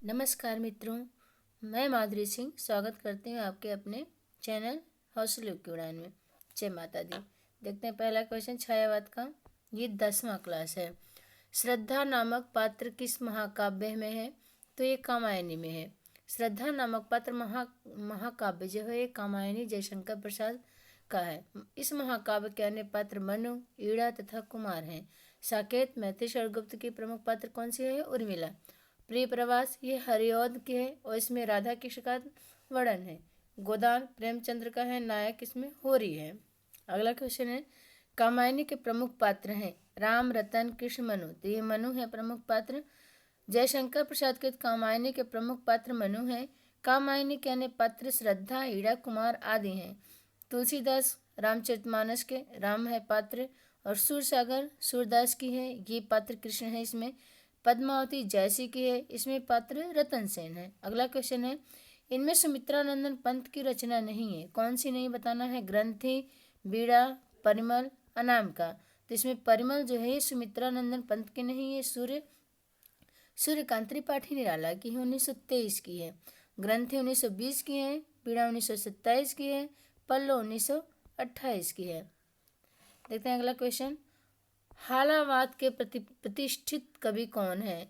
नमस्कार मित्रों, मैं माधुरी सिंह स्वागत करती हूँ आपके अपने चैनल हौसलों की उड़ान में। जय माता दी। देखते हैं पहला क्वेश्चन छायावाद का। ये 10वां क्लास है। श्रद्धा नामक पात्र किस महाकाव्य में है? तो ये कामायनी में है। श्रद्धा नामक पात्र महाकाव्य जो है ये कामायनी जयशंकर प्रसाद का है। इस महाकाव्य के अन्य पात्र मनु, ईड़ा तथा कुमार हैं। साकेत, मैथिली और गुप्त की प्रमुख पात्र कौन सी है? उर्मिला। प्रिय प्रवास ये हरिऔध की है और इसमें राधा कृष्ण का वर्णन है। गोदान प्रेमचंद्र का है, नायक इसमें होरी है। अगला क्वेश्चन है, कामायनी के प्रमुख पात्र हैं राम, रतन, कृष्ण, मनु। तो ये मनु है प्रमुख पात्र। जयशंकर प्रसाद के कामायनी के प्रमुख पात्र मनु हैं। कामायनी के अन्य पात्र श्रद्धा, ईड़ा, कुमार आदि हैं। तुलसीदास रामचरितमानस के राम है पात्र और सूरसागर सूरदास की है, ये पात्र कृष्ण है इसमें। पद्मावती जयसी की है, इसमें पात्र रतन सेन है। अगला क्वेश्चन है, इनमें सुमित्रानंदन पंत की रचना नहीं है, कौन सी नहीं बताना है? ग्रंथि, बीड़ा, परिमल, अनामिका। तो इसमें परिमल जो है सुमित्रानंदन पंत की नहीं है, सूर्यकांत त्रिपाठी निराला की है, 1923 की है। ग्रंथि 1920 की है, बीड़ा 1927 की है, पल्लो 1928 की है। देखते हैं अगला क्वेश्चन, हालावाद के प्रतिष्ठित कवि कौन है?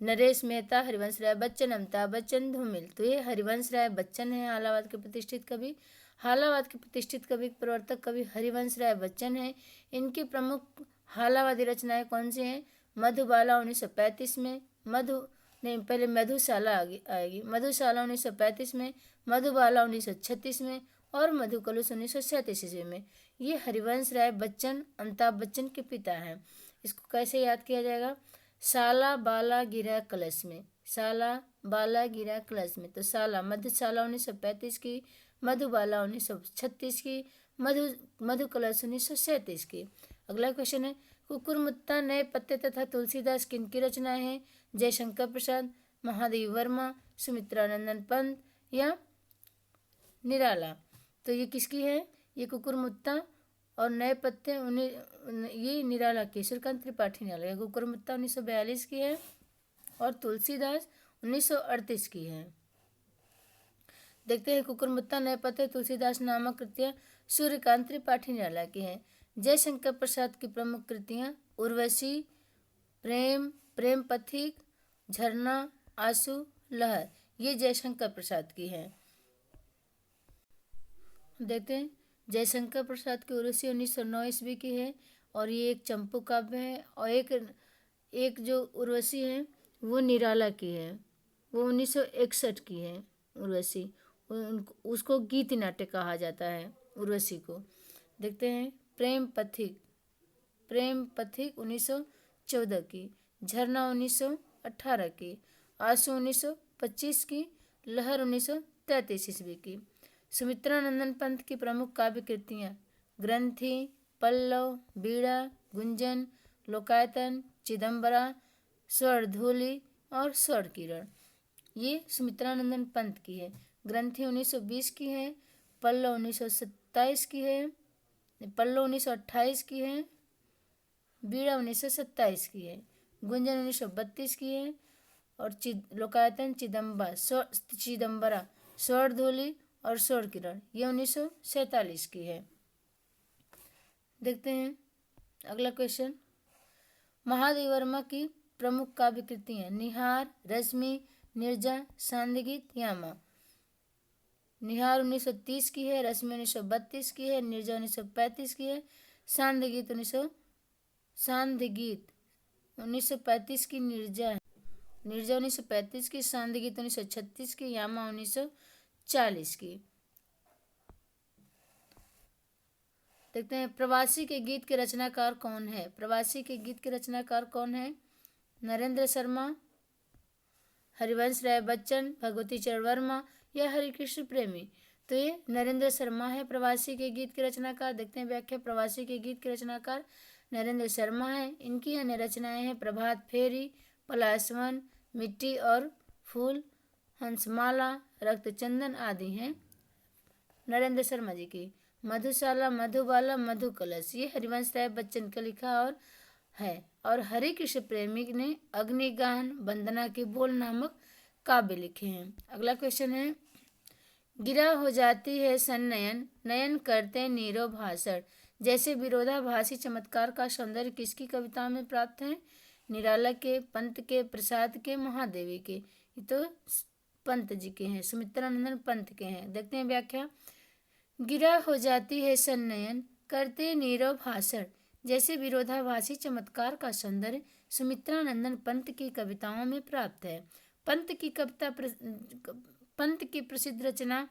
नरेश मेहता, हरिवंश राय बच्चन, अमिताभ बच्चन, धूमिल। तो ये हरिवंश राय बच्चन है हालावाद के प्रतिष्ठित कवि। हालावाद के प्रतिष्ठित कवि प्रवर्तक कवि हरिवंश राय बच्चन है। इनकी प्रमुख हालावादी रचनाएं कौन सी हैं? मधुबाला 1935 में, पहले मधुशाला आएगी। मधुशाला 1935 में, मधुबाला 1936 में और मधुकलश 1937 ईस्वी में। ये हरिवंश राय बच्चन अमिताभ बच्चन के पिता हैं। इसको कैसे याद किया जाएगा? साला बाला गिरा कलश में, साला बाला गिरा कलश में। तो साला मधुशाला 1935 की, मधुबाला 1936 की, मधु कलश 1937 की। अगला क्वेश्चन है, कुकुरमुत्ता, नए पत्ते तथा तुलसीदास किनकी रचनाएं हैं? जयशंकर प्रसाद, महादेव वर्मा, सुमित्रानंदन पंत या निराला। तो ये किसकी है? ये कुकुरमुत्ता और नए पत्ते ये निराला की, सूर्यकांत त्रिपाठी निराला। कुकुरमुत्ता 1942 की है और तुलसीदास 1938 की है। देखते हैं कुकुरमुत्ता, नए पत्ते, तुलसीदास नामक कृतियाँ सूर्यकांत त्रिपाठी निराला की हैं। जयशंकर प्रसाद की प्रमुख कृतियाँ उर्वशी, प्रेम, प्रेम पथिक, झरना, आंसू, लहर, ये जयशंकर प्रसाद की है। देखते हैं जयशंकर प्रसाद की उर्वशी 1909 ईस्वी की है और ये एक चंपू काव्य है। और एक जो उर्वशी है वो निराला की है, वो 1961 की है उर्वशी। उसको गीति नाट्य कहा जाता है उर्वशी को। देखते हैं प्रेम पथिक 1914 की, झरना 1918 की, आंसू 1925 की, लहर 1933 ईस्वी की। सुमित्रानंदन पंत की प्रमुख काव्य कृतियाँ ग्रंथि, पल्लव, बीड़ा, गुंजन, लोकायतन, चिदम्बरा, स्वर्णधूलि और स्वर्ण किरण, ये सुमित्रानंदन पंत की है। ग्रंथि 1920 की है, पल्लव 1927 की है, पल्लव 1928 की है, बीड़ा 1927 की है, गुंजन 1932 की है और लोकायतन चिदम्बरा, स्वर्णधूलि और स्वर्ण किरण, ये 1947 की है। देखते हैं अगला क्वेश्चन, महादेव वर्मा की प्रमुख काव्य कृतियाँ निहार, रश्मि, निर्जा, सांध्यगीत, यामा। निहार 1930 की है, रश्मि 1932 की है, निर्जा 1935 की है, सांध्यगीत 1935 की निर्जा 1935 की, सांध्यगीत 1936 की, यामा 1940 की। देखते हैं प्रवासी के गीत के रचनाकार कौन है? प्रवासी के गीत के रचनाकार कौन है? नरेंद्र शर्मा, हरिवंश राय बच्चन, भगवती चरण वर्मा या हरिकृष्ण प्रेमी। तो ये नरेंद्र शर्मा है प्रवासी के गीत के रचनाकार। देखते हैं व्याख्या, प्रवासी के गीत के रचनाकार नरेंद्र शर्मा है। इनकी अन्य रचनाएं हैं प्रभात फेरी, पलाशवन, मिट्टी और फूल, हंसमाला, रक्तचंदन आदि हैं नरेंद्र शर्मा जी की। मधुशाला, मधुबाला, मधु कलश, ये हरिवंश राय बच्चन का लिखा और है। और हरिकृष्ण प्रेमी ने अग्निगान, वंदना के बोल नामक काव्य लिखे हैं। अगला क्वेश्चन है, गिरा हो जाती है सन्नयन, नयन करते नीरो भाषण जैसे विरोधाभासी चमत्कार का सौंदर्य किसकी कविता में प्राप्त है? निराला के, पंत के, प्रसाद के, महादेवी के। ये तो पंत जी के हैं, सुमित्रानंदन पंत के हैं। देखते हैं व्याख्या। गिरा हो जाती है सन्नयन, करते नीरव भाषण जैसे विरोधाभासी चमत्कार का सौंदर्य सुमित्रानंदन पंत की कविताओं में प्राप्त है। पंत की प्रसिद्ध रचना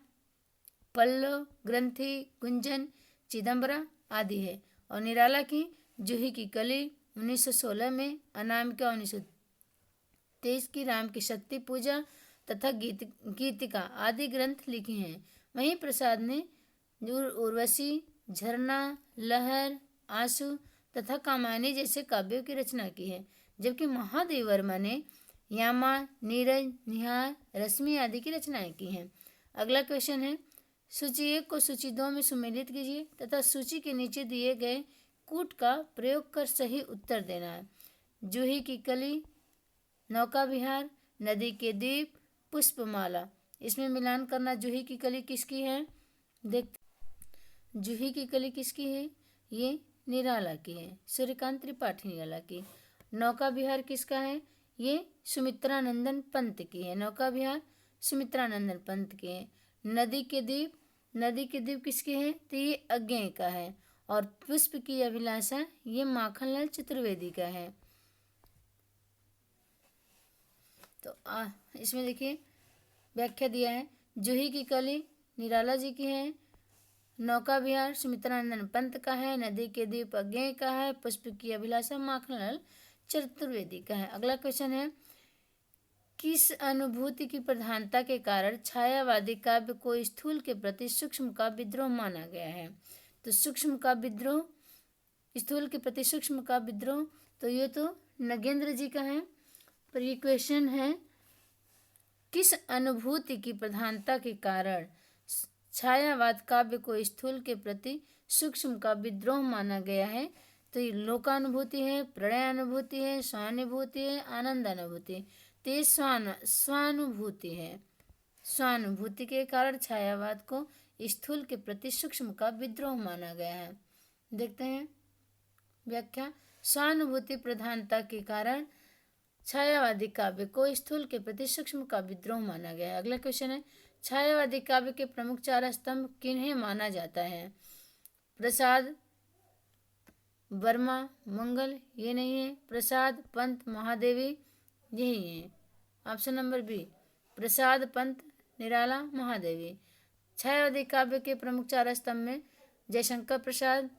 पल्लव, ग्रंथि, गुंजन, चिदंबरा आदि है। और निराला की जूही की कली 1916 में, अनामिका 1923 की, राम की शक्ति पूजा तथा गीतिका आदि ग्रंथ लिखे हैं। वहीं प्रसाद ने उर्वशी, झरना, लहर, आंसू तथा कामायनी जैसे काव्यों की रचना की है। जबकि महादेव वर्मा ने यामा, नीरज, निहार, रश्मि आदि की रचनाएं की हैं। अगला क्वेश्चन है, सूची 1 को सूची 2 में सुमेलित कीजिए तथा सूची के नीचे दिए गए कूट का प्रयोग कर सही उत्तर देना है। जूही की कली, नौका विहार, नदी के द्वीप, पुष्पमाला। इसमें मिलान करना। जूही की कली किसकी है? देखते, जूही की कली किसकी है? ये निराला की है, सूर्यकांत त्रिपाठी निराला की। नौका विहार किसका है? ये सुमित्रानंदन पंत की है। नौका विहार सुमित्रानंदन पंत की है। नदी के द्वीप किसकी है? तो ये अज्ञेय का है। और पुष्प की अभिलाषा ये माखनलाल चतुर्वेदी का है। तो इसमें देखिए व्याख्या दिया है। जूही की कली निराला जी की है, नौका विहार सुमित्रानंदन पंत का है, नदी के द्वीप अज्ञेय का है, पुष्प की अभिलाषा माखनलाल चतुर्वेदी का है। अगला क्वेश्चन है, किस अनुभूति की प्रधानता के कारण छायावादी काव्य को स्थूल के प्रति सूक्ष्म का विद्रोह माना गया है? तो सूक्ष्म का विद्रोह, स्थूल के प्रति सूक्ष्म का विद्रोह, तो ये तो नगेंद्र जी का है। पर ये क्वेश्चन है, किस अनुभूति की प्रधानता के कारण छायावाद काव्य को स्थूल के प्रति सूक्ष्म का विद्रोह माना गया है? तो ये लोकानुभूति है, प्रणयानुभूति है, स्वानुभूति है, आनंदानुभूति। तो ये स्वानुभूति है। स्वानुभूति के कारण छायावाद को स्थूल के प्रति सूक्ष्म का विद्रोह माना गया है। देखते हैं व्याख्या। स्वानुभूति प्रधानता के कारण छायावादी काव्य को स्थूल के प्रति सूक्ष्म का विद्रोह माना गया है। अगला क्वेश्चन है, छायावादी काव्य के प्रमुख 4 स्तंभ किन्हें माना जाता है? प्रसाद, वर्मा, मंगल ये नहीं है। प्रसाद, पंत, महादेवी यही है। ऑप्शन नंबर बी, प्रसाद, पंत, निराला, महादेवी। छायावादी काव्य के प्रमुख 4 स्तंभ में जयशंकर प्रसाद,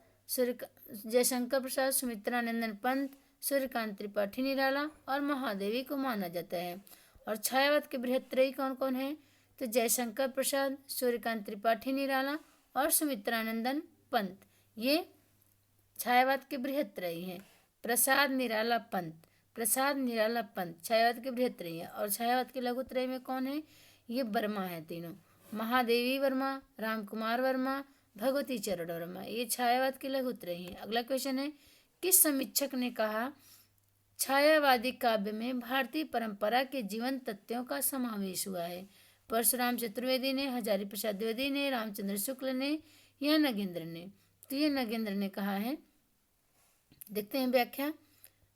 सुमित्रानंदन पंत, सूर्यकांत त्रिपाठी निराला और महादेवी को माना जाता है। और छायावाद के बृहत्त्रयी कौन कौन है? तो जयशंकर प्रसाद, सूर्यकांत त्रिपाठी निराला और सुमित्रानंदन पंत, ये छायावाद के बृहत्त्रयी हैं। प्रसाद, निराला, पंत, प्रसाद, निराला, पंत छायावाद के बृहत्त्रयी हैं। और छायावाद के लघुत्रयी में कौन है? ये वर्मा है तीनों, महादेवी वर्मा, रामकुमार वर्मा, भगवती चरण वर्मा, ये छायावाद के लघुत्रयी हैं। अगला क्वेश्चन है, किस समीक्षक ने कहा छायावादी काव्य में भारतीय परंपरा के जीवन तथ्यों का समावेश हुआ है? परशुराम चतुर्वेदी ने, हजारी प्रसाद द्विवेदी ने, रामचंद्र शुक्ल ने या नगेंद्र ने? तो ये नगेंद्र ने कहा है। देखते हैं व्याख्या।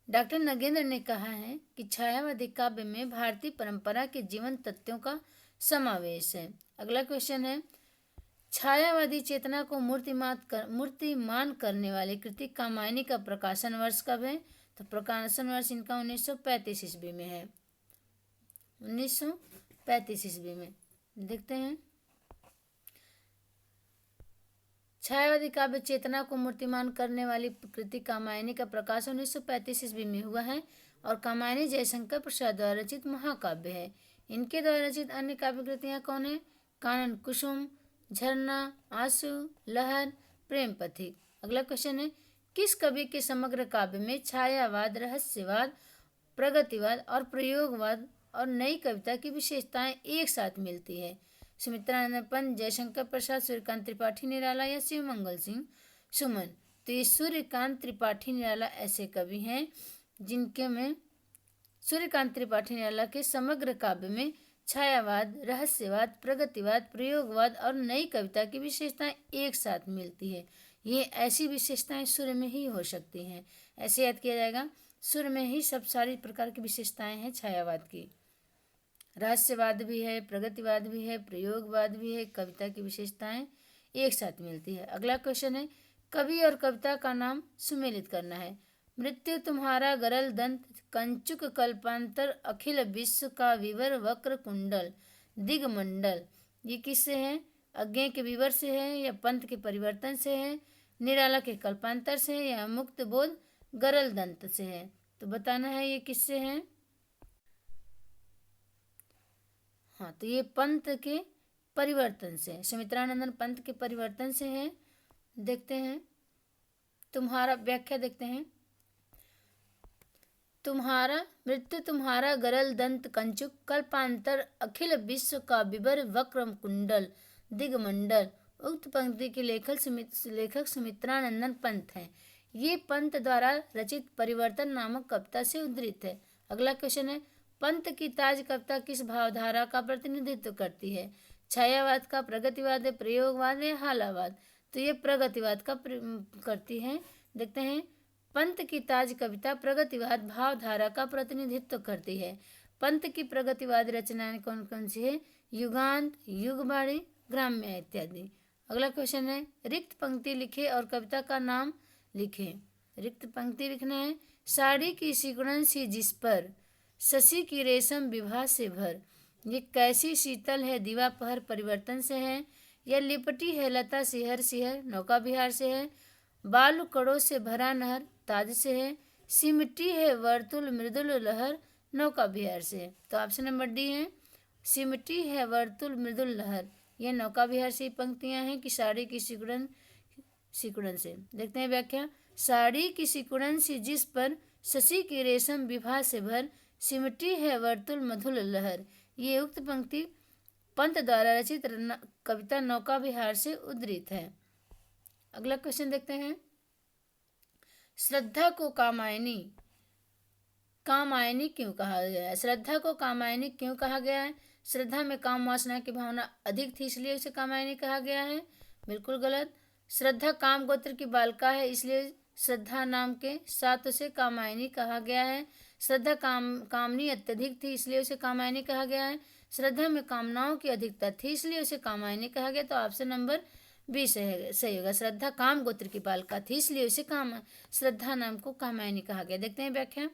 डॉक्टर नगेंद्र ने कहा है कि छायावादी काव्य में भारतीय परंपरा के जीवन तथ्यों का समावेश है। अगला क्वेश्चन है, छायावादी चेतना को मूर्तिमान करने वाली कृति कामायनी का प्रकाशन वर्ष कब है? तो प्रकाशन वर्ष इनका 1935 ईस्वी में है। 1935 ईस्वी में। देखते हैं, छायावादी काव्य चेतना को मूर्तिमान करने वाली कृति कामायनी का प्रकाशन 1935 ईस्वी में हुआ है। और कामायनी जयशंकर प्रसाद द्वारा रचित महाकाव्य है। इनके द्वारा रचित अन्य काव्य कृतियाँ कौन है? कानन कुसुम, झरना, आंसू, लहर, प्रेम पथिक। अगला क्वेश्चन है, किस कवि के समग्र काव्य में छायावाद, रहस्यवाद, प्रगतिवाद और प्रयोगवाद और नई कविता की विशेषताएं एक साथ मिलती है? सुमित्रानंदन पंत, जयशंकर प्रसाद, सूर्यकांत त्रिपाठी निराला या शिवमंगल सिंह सुमन? तो ये सूर्यकांत त्रिपाठी निराला ऐसे कवि हैं जिनके में सूर्यकांत त्रिपाठी निराला के समग्र काव्य में छायावाद, रहस्यवाद, प्रगतिवाद, प्रयोगवाद और नई कविता की विशेषताएं एक साथ मिलती है। ये ऐसी विशेषताएं सुर में ही हो सकती हैं। ऐसे याद किया जाएगा, सुर में ही सब सारी प्रकार की विशेषताएं हैं छायावाद की। रहस्यवाद भी है, प्रगतिवाद भी है, प्रयोगवाद भी है, कविता की विशेषताएं एक साथ मिलती है। अगला क्वेश्चन है, कवि और कविता का नाम सुमेलित करना है। मृत्यु तुम्हारा गरल दंत, कंचुक कल्पांतर, अखिल विश्व का विवर, वक्र कुंडल, दिगमंडल, ये किससे है? अज्ञेय के विवर से है या पंथ के परिवर्तन से है, निराला के कल्पांतर से है या मुक्त बोध गरल दंत से है? तो बताना है ये किससे है। हाँ, तो ये पंथ के परिवर्तन से है, सुमित्रानंदन पंथ के परिवर्तन से है। देखते हैं तुम्हारा व्याख्या, देखते हैं। तुम्हारा मृत्यु तुम्हारा गरल दंत कंचुक कल्पांतर, अखिल विश्व का विवर, वक्र कुंडल, दिगमंडल। उक्त पंक्ति के लेखक सुमित्रानंदन पंत हैं। ये पंत द्वारा रचित परिवर्तन नामक कविता से उद्धृत है। अगला क्वेश्चन है, पंत की ताज कविता किस भावधारा का प्रतिनिधित्व करती है? छायावाद का, प्रगतिवाद, प्रयोगवाद या हालावाद? तो ये प्रगतिवाद का करती है। देखते हैं, पंत की ताज कविता प्रगतिवाद भावधारा का प्रतिनिधित्व करती है। पंत की प्रगतिवाद रचनाएं कौन कौन सी है? युगांत, युगबाणी, ग्राम्य इत्यादि। अगला क्वेश्चन है, रिक्त पंक्ति लिखे और कविता का नाम लिखे। रिक्त पंक्ति लिखना है, साड़ी की सिकुड़न सी जिस पर, शशि की रेशम विभा से भर, ये कैसी शीतल है दीवा पहर परिवर्तन से है, यह लिपटी है लता सिहर सिहर नौका विहार से है, बालू कड़ों से भरा नहर ताज से है, सिमटी है वर्तुल मृदुल लहर नौका विहार से है। तो ऑप्शन नंबर डी है, सिमटी है वर्तुल मृदुल लहर। यह नौका विहार से पंक्तियां हैं कि साड़ी की सिकुड़न से। देखते हैं व्याख्या, साड़ी की सिकुड़न सी जिस पर, शशि की रेशम विभा से भर, सिमटी है वर्तुल मधुल लहर। ये उक्त पंक्ति पंत द्वारा रचित कविता नौका विहार से उद्धृत है। अगला क्वेश्चन देखते हैं, श्रद्धा को कामायनी क्यों कहा गया है? श्रद्धा को कामायनी क्यों कहा गया है? श्रद्धा में काम वासना की भावना अधिक थी इसलिए उसे कामायनी कहा गया है? बिल्कुल गलत। श्रद्धा काम गोत्र की बालिका है इसलिए श्रद्धा नाम के साथ उसे कामायनी कहा गया है। श्रद्धा कामनी अत्यधिक थी इसलिए उसे कामायनी कहा गया है। श्रद्धा में कामनाओं की अधिकता थी इसलिए उसे कामायनी कहा गया। तो ऑप्शन नंबर बी सही होगा। श्रद्धा काम गोत्र की बालिका थी इसलिए उसे श्रद्धा नाम को कामायनी कहा गया। देखते हैं व्याख्या,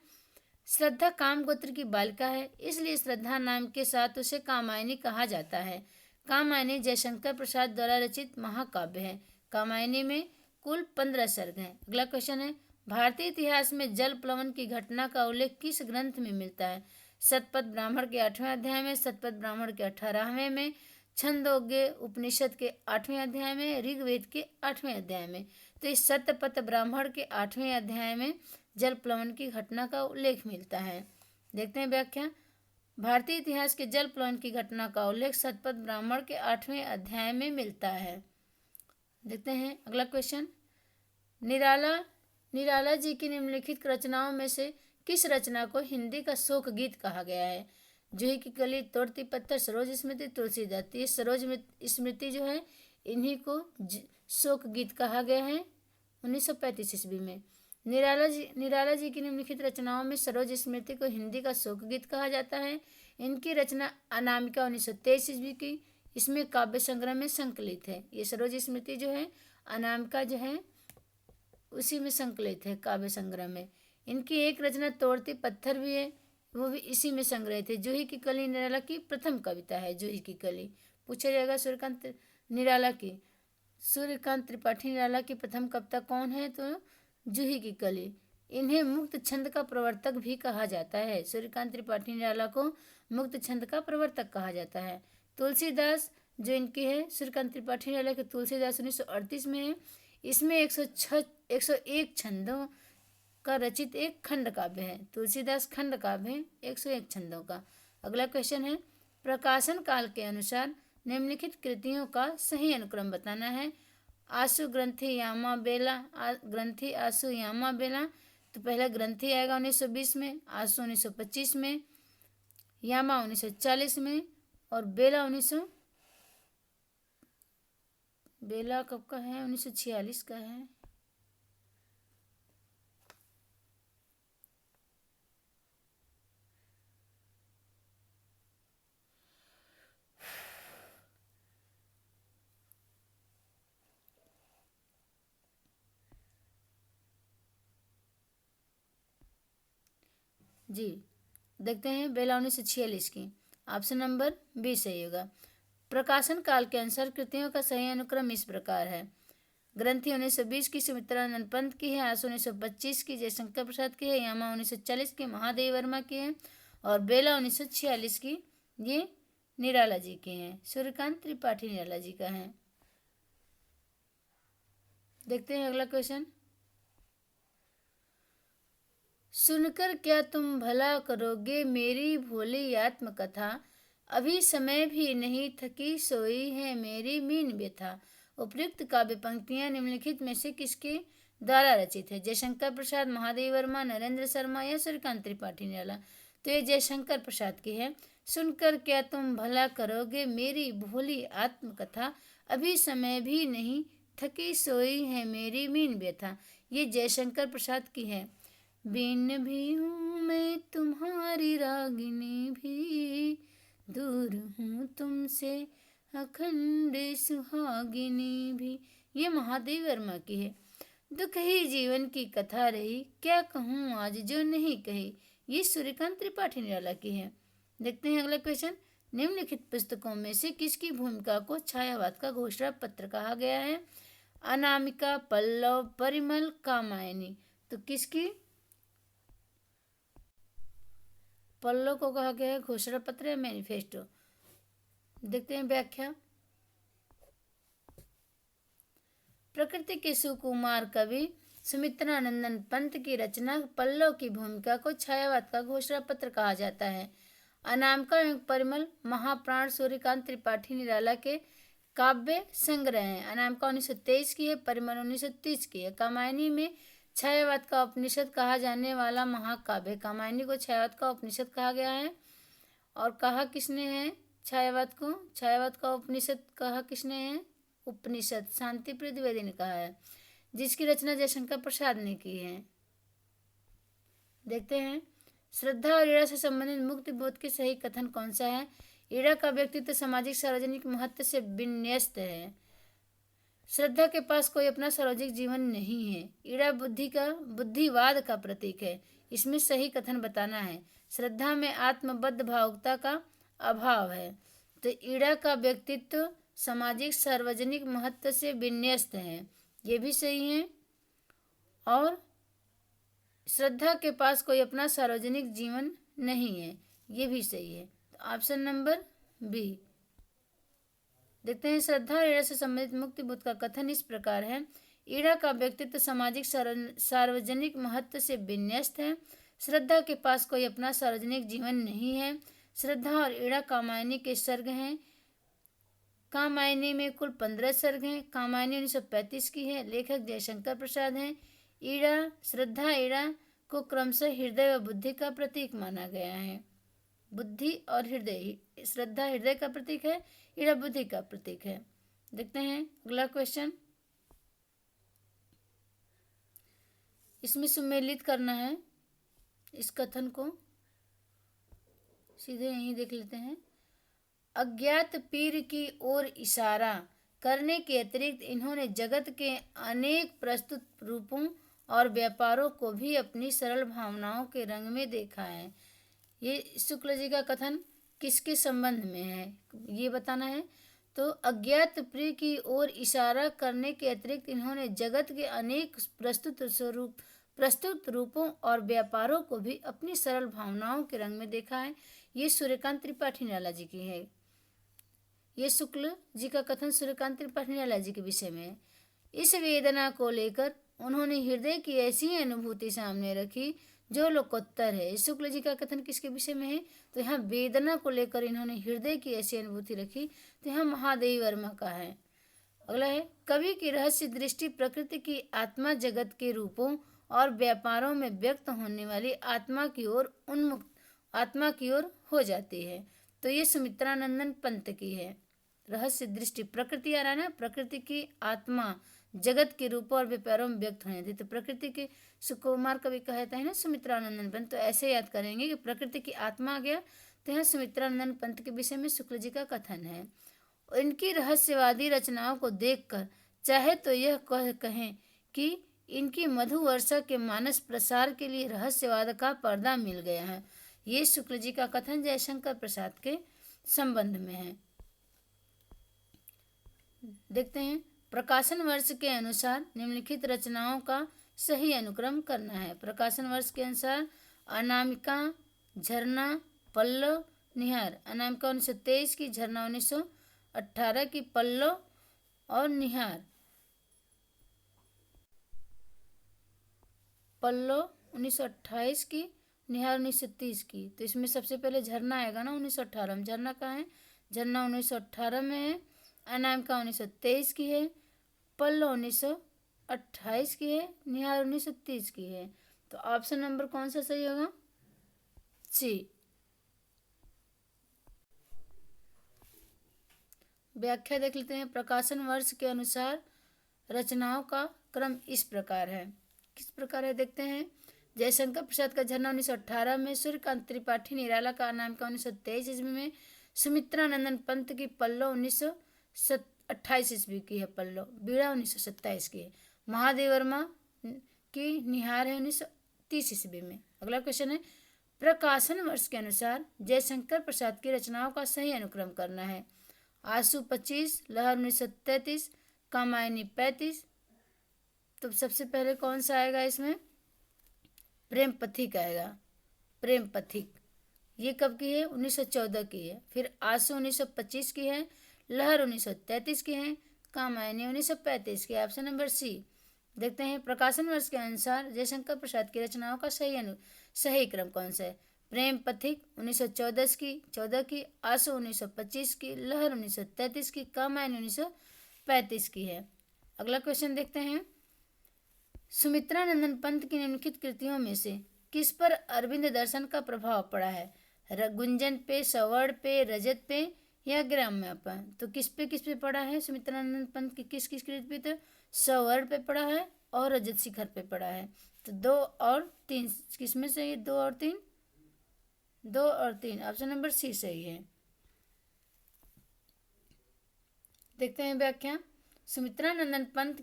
श्रद्धा काम गोत्र की बालिका है इसलिए श्रद्धा नाम के साथ उसे कामायनी कहा जाता है। कामायनी जयशंकर प्रसाद द्वारा रचित महाकाव्य है। कामायनी में कुल 15 सर्ग हैं। अगला क्वेश्चन है, भारतीय इतिहास में जल प्लवन की घटना का उल्लेख किस ग्रंथ में मिलता है? शतपथ ब्राह्मण के 8वें अध्याय में, शतपथ ब्राह्मण के 18वें में, छंदोग्य उपनिषद के 8वें अध्याय में, ऋग्वेद के 8वें अध्याय में। तो इस शतपथ ब्राह्मण के 8वें अध्याय में जल प्लवन की घटना का उल्लेख मिलता है। देखते हैं व्याख्या, भारतीय इतिहास के जल प्लवन की घटना का उल्लेख शतपथ ब्राह्मण के 8वें अध्याय में मिलता है। देखते हैं अगला क्वेश्चन, निराला जी की निम्नलिखित रचनाओं में से किस रचना को हिंदी का शोक गीत कहा गया है? जूही की कली, तोड़ती पत्थर, सरोज स्मृति, तुलसीदास। ये सरोज स्मृति जो है इन्हीं को शोक गीत कहा गया है 1935 ईस्वी में। निराला जी की निम्नलिखित रचनाओं में सरोज स्मृति को हिंदी का शोक गीत कहा जाता है। इनकी रचना अनामिका 1923 ईस्वी की, इसमें काव्य संग्रह में संकलित है। ये सरोज स्मृति जो है अनामिका जो है उसी में संकलित है काव्य संग्रह में। इनकी एक रचना तोड़ती पत्थर भी है, वो भी इसी में संग्रहित है। जूही की कली निराला की प्रथम कविता है। जूही की कली पूछा जाएगा सूर्यकांत त्रिपाठी निराला की प्रथम कविता कौन है? तो जूही की कली। इन्हें मुक्त छंद का प्रवर्तक भी कहा जाता है। सूर्यकांत त्रिपाठी निराला को मुक्त छंद का प्रवर्तक कहा जाता है। तुलसीदास जो इनकी है, सूर्यकांत त्रिपाठी निराला के तुलसीदास 1938 में है। इसमें 101 छंदों का रचित एक खंड काव्य है। तुलसीदास खंड काव्य है 101 छंदों का। अगला क्वेश्चन है, प्रकाशन काल के अनुसार निम्नलिखित कृतियों का सही अनुक्रम बताना है। आसु ग्रंथि यामा बेला, ग्रंथि आसु यामा बेला। तो पहला ग्रंथि आएगा 1920 में, आसु 1925 में, यामा 1940 में, और बेला कब का है? 1946 का है। जी देखते हैं, बेला 1946 की। ऑप्शन नंबर बी सही होगा। प्रकाशन काल के अनुसार कृतियों का सही अनुक्रम इस प्रकार है। ग्रंथि 1920 की सुमित्रानंद पंत की है, आंसू 1925 की जयशंकर प्रसाद की है, यामा 1940 की महादेव वर्मा की है, और बेला 1946 की ये निराला जी की हैं। सूर्यकांत त्रिपाठी निराला जी का है। देखते हैं अगला क्वेश्चन। सुनकर क्या तुम भला करोगे मेरी भोली आत्मकथा, अभी समय भी नहीं थकी सोई है मेरी मीन व्यथा। उपयुक्त काव्य पंक्तियां निम्नलिखित में से किसके द्वारा रचित है? जयशंकर प्रसाद, महादेव वर्मा, नरेंद्र शर्मा या सूर्यकांत त्रिपाठी निराला। तो ये जयशंकर प्रसाद की है। सुनकर क्या तुम भला करोगे मेरी भोली आत्मकथा, अभी समय भी नहीं थकी सोई है मेरी मीन व्यथा। ये जयशंकर प्रसाद की है। बिन भी हूँ मैं तुम्हारी रागिनी भी, दूर हूँ तुमसे अखंड सुहागिनी भी। ये महादेव वर्मा की है। दुख ही जीवन की कथा रही, क्या कहूँ आज जो नहीं कही। ये सूर्यकांत त्रिपाठी निराला की है। देखते हैं अगला क्वेश्चन। निम्नलिखित पुस्तकों में से किसकी भूमिका को छायावाद का घोषणा पत्र कहा गया है? अनामिका, पल्लव, परिमल, कामायनी। तो किसकी? पल्लव को कहा गया है घोषणा पत्र या मैनिफेस्टो। देखते हैं व्याख्या। प्रकृति के सुकुमार कवि सुमित्रानंदन पंत की रचना पल्लव की भूमिका को छायावाद का घोषणा पत्र कहा जाता है। अनामिका एवं परिमल महाप्राण सूर्यकांत त्रिपाठी निराला के काव्य संग्रह हैं। अनामिका 1923 की है, परिमल 1930 की है। कामायनी में छायावाद का उपनिषद कहा जाने वाला महाकाव्य। कामायनी को छायावाद का उपनिषद कहा गया है। और कहा किसने है छायावाद को? छायावाद का उपनिषद कहा किसने है? उपनिषद शांतिप्रिय द्विवेदी ने कहा है, जिसकी रचना जयशंकर प्रसाद ने की है। देखते हैं। श्रद्धा और ईड़ा से संबंधित मुक्ति बोध के सही कथन कौन सा है? ईड़ा का व्यक्तित्व सामाजिक सार्वजनिक महत्व से विन्यस्त है। श्रद्धा के पास कोई अपना सार्वजनिक जीवन नहीं है। ईड़ा बुद्धिवाद का प्रतीक है। इसमें सही कथन बताना है। श्रद्धा में आत्मबद्ध भावुकता का अभाव है। तो ईड़ा का व्यक्तित्व सामाजिक सार्वजनिक महत्व से विन्यस्त है, ये भी सही है। और श्रद्धा के पास कोई अपना सार्वजनिक जीवन नहीं है, ये भी सही है। तो ऑप्शन नंबर बी। देखते हैं। श्रद्धा और ईड़ा से संबंधित मुक्ति बोध का कथन इस प्रकार है। ईड़ा का व्यक्तित्व सामाजिक सार्वजनिक महत्व से विन्यस्त है। श्रद्धा के पास कोई अपना सार्वजनिक जीवन नहीं है। श्रद्धा और ईड़ा कामायनी के सर्ग हैं। कामायनी में कुल 15 सर्ग हैं। कामायनी 1935 की है। लेखक जयशंकर प्रसाद हैं। श्रद्धा ईड़ा को क्रमशः हृदय व बुद्धि का प्रतीक माना गया है। बुद्धि और हृदय, श्रद्धा हृदय का प्रतीक है, ईड़ा बुद्धि का प्रतीक है। देखते हैं अगला क्वेश्चन। इसमें सुमेलित करना है इस कथन को, सीधे यहीं देख लेते हैं। अज्ञात पीर की ओर इशारा करने के अतिरिक्त इन्होंने जगत के अनेक प्रस्तुत रूपों और व्यापारों को भी अपनी सरल भावनाओं के रंग में देखा है। ये शुक्ल जी का कथन किसके संबंध में है ये बताना है। तो अज्ञात प्रिय की ओर इशारा करने के अतिरिक्त इन्होंने जगत के अनेक प्रस्तुत रूपों और व्यापारों को भी अपनी सरल भावनाओं के रंग में देखा है। ये सूर्यकांत त्रिपाठी निराला जी की है। ये शुक्ल जी का कथन सूर्यकांत त्रिपाठी निराला जी के विषय में है। इस वेदना को लेकर उन्होंने हृदय की ऐसी अनुभूति सामने रखी जो लोकोत्तर है। शुक्ल जी का कथन किसके विषय में है? तो यहाँ वेदना को लेकर इन्होंने हृदय की ऐसी अनुभूति रखी, तो यहाँ महादेव वर्मा का है। अगला है। कवि की रहस्य दृष्टि प्रकृति की आत्मा जगत के रूपों और व्यापारों में व्यक्त होने वाली आत्मा की ओर हो जाती है। तो ये सुमित्रानंदन पंत की है। रहस्य दृष्टि, प्रकृति आ रहा है ना, प्रकृति की आत्मा जगत के रूपों और व्यापारों में व्यक्त होने दी। तो प्रकृति के सुकुमार कवि कहते हैं ना सुमित्रानंदन पंत, तो ऐसे याद करेंगे कि प्रकृति की आत्मा आ गया। तो यहाँ सुमित्रानंदन पंत के विषय में शुक्ल जी का कथन है। इनकी रहस्यवादी रचनाओं को देखकर चाहे तो यह कहें कि इनकी मधु वर्षा के मानस प्रसार के लिए रहस्यवाद का पर्दा मिल गया है। ये शुक्ल जी का कथन जयशंकर प्रसाद के संबंध में है। देखते हैं, प्रकाशन वर्ष के अनुसार निम्नलिखित रचनाओं का सही अनुक्रम करना है। प्रकाशन वर्ष के अनुसार अनामिका, झरना, पल्लव, निहार। अनामिका 1923 की, झरना 1918 की, पल्लव और निहार 1928 की, निहार 1930 की। तो इसमें सबसे पहले झरना आएगा ना 1918 में। झरना कहाँ है? झरना 1918 में है। अनामिका 1923 की है, पल्लव 1928 की है, निहार 1930 की है। तो ऑप्शन नंबर कौन सा सही होगा? सी। व्याख्या देख लेते हैं। प्रकाशन वर्ष के अनुसार रचनाओं का क्रम इस प्रकार है। किस प्रकार है देखते हैं। जयशंकर प्रसाद का झरना 1918 में, सूर्यकांत त्रिपाठी निराला का अनामिका 1923 ईस्वी में, सुमित्रानंदन पंत की पल्लव 1928 ईस्वी की है, पल्लव, बीड़ा 1927 की है, महादेव वर्मा की निहार है 1930 ईस्वी में। अगला क्वेश्चन है, प्रकाशन वर्ष के अनुसार जयशंकर प्रसाद की रचनाओं का सही अनुक्रम करना है। आंसू 25, लहर 1933, कामायनी 35। तो सबसे पहले कौन सा आएगा इसमें? प्रेम पथिक आएगा। प्रेम पथिक ये कब की है? 1914 की है। फिर आंसू 1925 की है, लहर 1933 की है, कामायनी 1935 की। Option number C. देखते हैं, प्रकाशन वर्ष के अनुसार जयशंकर प्रसाद की रचनाओं का सही क्रम कौन सा है? प्रेम पथिक 1914 की, आंसू 1925 की, लहर 1933 की, कामायनी 1935 की है। अगला क्वेश्चन देखते हैं, सुमित्रानंदन पंत की निम्नलिखित कृतियों में से किस पर अरविंद दर्शन का प्रभाव पड़ा है? गुंजन पे, सवर्ण पे, रजत पे या ग्राम्य पर? तो किस पे पड़ा है सुमित्रानंदन पंत की किस कृति पे? तो सवर्ण पे पड़ा है और रजत शिखर पे पड़ा है। तो 2 और 3 किसमें सही है? 2 और 3, 2 और 3। ऑप्शन नंबर सी सही है। देखते हैं व्याख्या। सुमित्रानंदन पंत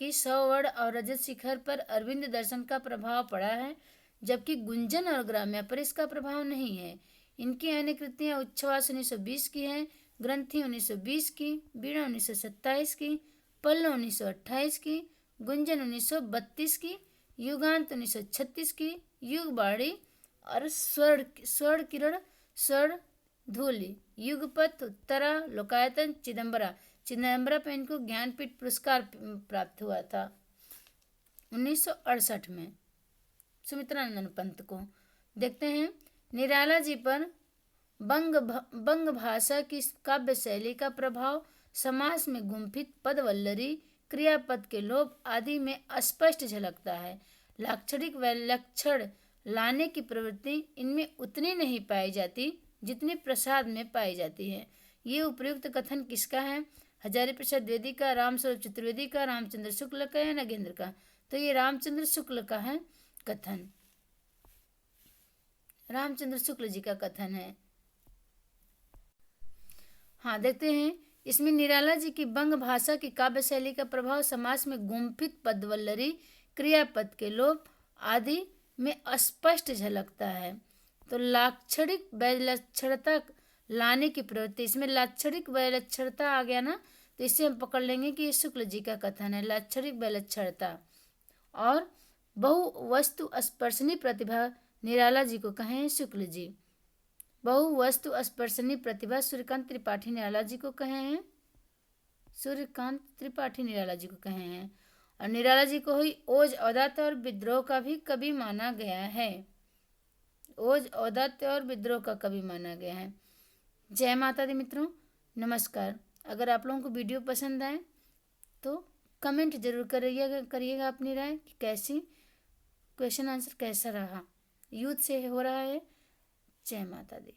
की सवर्ण और रजत शिखर पर अरविंद दर्शन का प्रभाव पड़ा है, जबकि गुंजन और ग्राम्य पर इसका प्रभाव नहीं है। इनकी अन्य कृतियां उच्छ्वास 1920 की हैं, ग्रंथि 1920 की, बीड़ा 1927 की, पल्लव 1928 की, गुंजन 1932 की, युगांत 1936 की, युगबाड़ी और स्वर्ण किरण, स्वर्ण धूलि, युगपथ, उत्तरा, लोकायतन, चिदम्बरा पे इनको ज्ञानपीठ पुरस्कार प्राप्त हुआ था 1968 में सुमित्रानंदन पंत को। देखते हैं, निराला जी पर बंग भाषा की काव्य शैली का प्रभाव समास में गुम्फित पदवल्लरी, क्रियापद के लोप आदि में स्पष्ट झलकता है। लाक्षणिक व लक्षण लाने की प्रवृत्ति इनमें उतनी नहीं पाई जाती जितनी प्रसाद में पाई जाती है। ये उपयुक्त कथन किसका है? हजारी प्रसाद द्विवेदी का, रामस्वरूप चतुर्वेदी का, रामचंद्र शुक्ल का या नगेंद्र का? तो ये रामचंद्र शुक्ल का है कथन, रामचंद्र शुक्ल जी का कथन है। हाँ, देखते हैं, इसमें निराला जी की बंग भाषा की काव्य शैली का प्रभाव समास में गुम्फित पदवल्लरी, क्रियापद के लोप आदि में स्पष्ट झलकता है। तो लाक्षणिक वैलक्षणता लाने की प्रवृत्ति, इसमें लाक्षणिक वैलक्षणता आ गया ना, तो इससे हम पकड़ लेंगे कि ये शुक्ल जी का कथन है। लाक्षणिक वैलक्षणता और बहुवस्तु स्पर्शनी प्रतिभा निराला जी को कहे हैं शुक्ल जी। बहुवस्तु स्पर्शनी प्रतिभा सूर्यकांत त्रिपाठी निराला जी को कहे हैं, सूर्यकांत त्रिपाठी निराला जी को कहे हैं। और निराला जी को ही ओज, औदात्य और विद्रोह का भी कवि माना गया है। ओज, औदात्य और विद्रोह का कवि माना गया है। जय माता दी मित्रों, नमस्कार। अगर आप लोगों को वीडियो पसंद आए तो कमेंट जरूर करिएगा अपनी राय कि कैसी क्वेश्चन आंसर कैसा रहा। यूथ से हो रहा है जय माता दी।